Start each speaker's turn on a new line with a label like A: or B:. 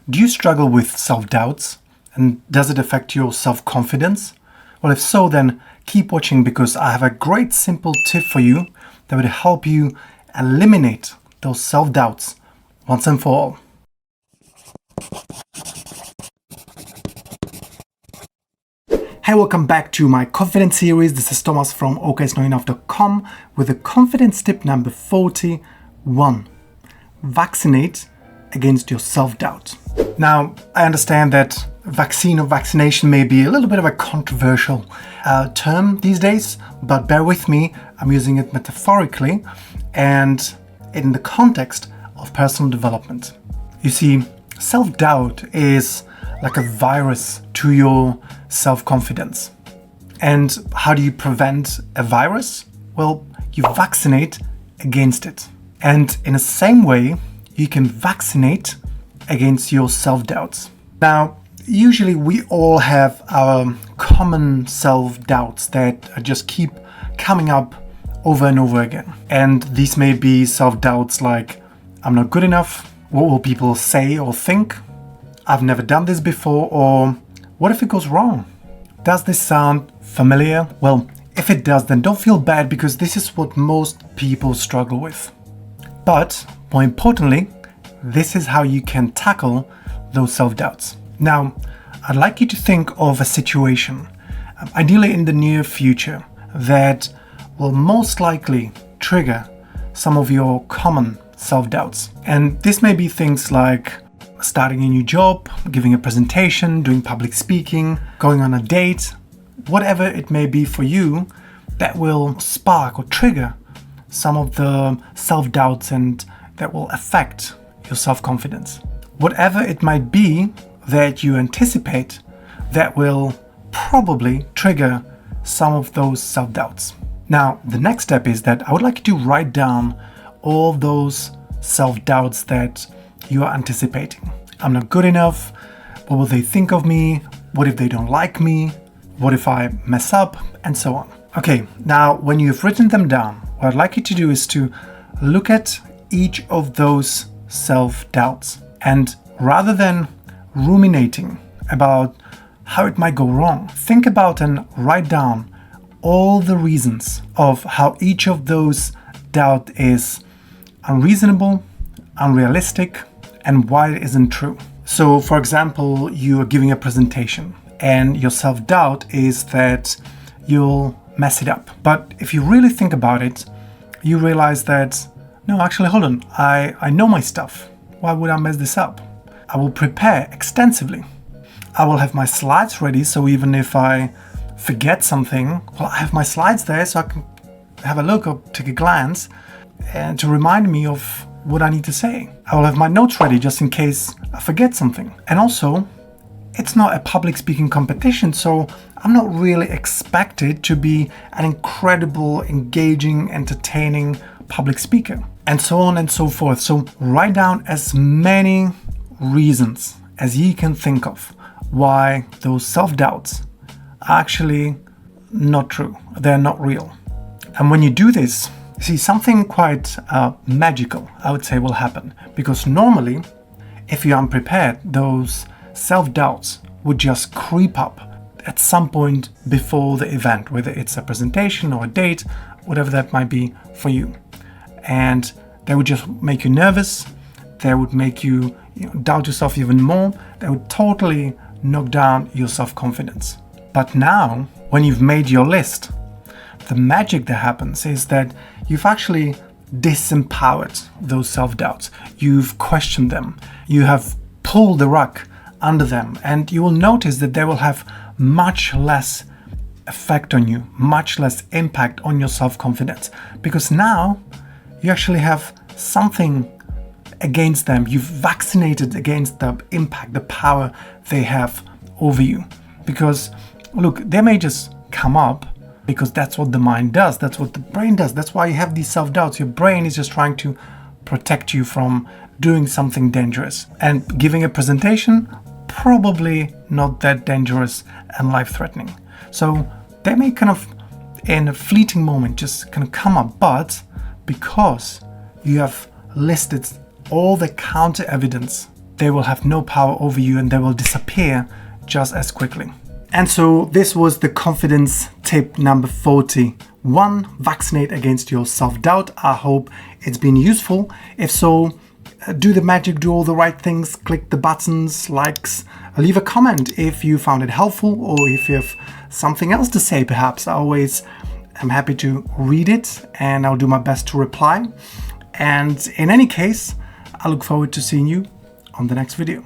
A: Do you struggle with self-doubts? And does it affect your self-confidence? Well, if so, then keep watching because I have a great simple tip for you that would help you eliminate those self-doubts once and for all. Hey, welcome back to my confidence series. This is Tomas from okisnotenough.com with the confidence tip number 41. Vaccinate against your self-doubt. Now, I understand that vaccine or vaccination may be a little bit of a controversial term these days, but bear with me, I'm using it metaphorically and in the context of personal development. You see, self-doubt is like a virus to your self-confidence. And how do you prevent a virus? Well, you vaccinate against it. And in the same way, you can vaccinate against your self-doubts. Now, usually we all have our common self-doubts that just keep coming up over and over again. And these may be self-doubts like, I'm not good enough, what will people say or think? I've never done this before, or what if it goes wrong? Does this sound familiar? Well, if it does, then don't feel bad because this is what most people struggle with. But more importantly, this is how you can tackle those self-doubts. Now, I'd like you to think of a situation, ideally in the near future, that will most likely trigger some of your common self-doubts. And this may be things like starting a new job, giving a presentation, doing public speaking, going on a date, whatever it may be for you, that will spark or trigger some of the self-doubts and that will affect your self-confidence. Whatever it might be that you anticipate, that will probably trigger some of those self-doubts. Now, the next step is that I would like you to write down all those self-doubts that you are anticipating. I'm not good enough. What will they think of me? What if they don't like me? What if I mess up? And so on. Okay, now when you've written them down, what I'd like you to do is to look at each of those self-doubts. And rather than ruminating about how it might go wrong, think about and write down all the reasons of how each of those doubt is unreasonable, unrealistic, and why it isn't true. So, for example, you are giving a presentation and your self-doubt is that you'll mess it up. But if you really think about it, you realize that, no, actually, hold on, I know my stuff. Why would I mess this up? I will prepare extensively. I will have my slides ready, so even if I forget something, well, I have my slides there so I can have a look or take a glance and to remind me of what I need to say. I will have my notes ready just in case I forget something. And also, it's not a public speaking competition, so I'm not really expected to be an incredible, engaging, entertaining public speaker, and so on and so forth. So write down as many reasons as you can think of why those self-doubts are actually not true. They're not real. And when you do this, see, something quite magical, I would say, will happen. Because normally, if you're unprepared, those self-doubts would just creep up at some point before the event, whether it's a presentation or a date, whatever that might be for you. And they would just make you nervous. They would make you, doubt yourself even more. They would totally knock down your self-confidence. But now, when you've made your list, the magic that happens is that you've actually disempowered those self-doubts. You've questioned them. You have pulled the rug under them, and you will notice that they will have much less effect on you, much less impact on your self-confidence, because now you actually have something against them. You've vaccinated against the impact, the power they have over you. Because look, they may just come up because that's what the mind does. That's what the brain does. That's why you have these self-doubts. Your brain is just trying to protect you from doing something dangerous. And giving a presentation, probably not that dangerous and life-threatening. So they may kind of, in a fleeting moment, just kind of come up. But because you have listed all the counter evidence they will have no power over you and they will disappear just as quickly. And so this was the confidence tip number 41. Vaccinate against your self-doubt. I hope it's been useful. If so, do the magic, do all the right things, click the buttons, likes, leave a comment if you found it helpful, or if you have something else to say perhaps. I'm happy to read it and I'll do my best to reply. And in any case, I look forward to seeing you on the next video.